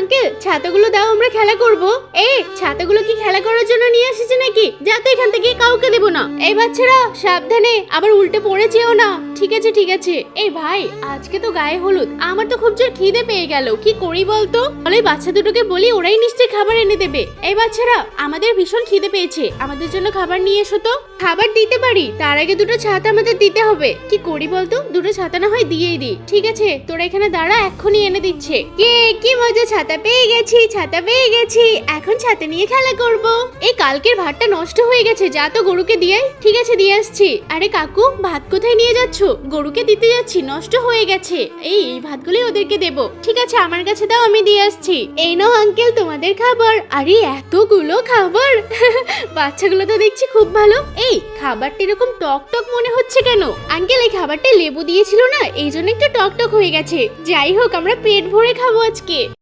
Uncle ছাতাগুলো দাও, আমরা খেলা করব। ছাতাগুলো কি খেলা করার জন্য নিয়ে এসেছে নাকি? যা তো এখান থেকে, কাউকে দেবো না। এই বাচ্চারা সাবধানে, আবার উল্টে পড়ে যেও না। ঠিক আছে ঠিক আছে। এই ভাই, আজকে তো গায়ে হলুদ, আমার তো খুব জোর খিদে পেয়ে গেল, কি করি বলতো? বলে বাচ্চা দুটোকে বলি, ওরাই নিশ্চয়ই খাবার এনে দেবে। এই বাচ্চারা, আমাদের ভীষণ খিদে পেয়েছে, আমাদের জন্য খাবার নিয়ে এসো তো। খাবার দিতে পারি, তার আগে দুটো ছাতা আমাদের দিতে হবে। কি করি বলতো? দুটো ছাতা না হয় দিয়েই দিই। ঠিক আছে, তোরা এখানে দাঁড়া, এক্ষুনি এনে দিচ্ছে। কি মজা, ছাতা পেয়ে গেছি, ছাতা পেয়ে গেছি। এখন ছাতা নিয়ে খেলা করব। এই কালকের ভাতটা নষ্ট হয়ে গেছে, যা তো গরুকে দিয়ে। ঠিক আছে, দিয়ে আসছি। আরে কাকু, ভাত কোথায় নিয়ে যাচ্ছ? গরুকে দিতে যাচ্ছি, নষ্ট হয়ে গেছে। এই ভাতগুলি ওদেরকে দেব। ঠিক আছে, আমার কাছে দাও, আমি দিয়ে আসছি। এই নাও আঙ্কেল, তোমাদের খাবার। আরে এতগুলো খাবার! বাচ্চাগুলো তো দেখছি খুব ভালো। এই খাবারটা এরকম টক টক মনে হচ্ছে কেন? আঙ্কেল, এই খাবারটা লেবু দিয়েছিল না, এই জন্য একটু টক টক হয়ে গেছে। যাই হোক, আমরা পেট ভরে খাবো আজকে।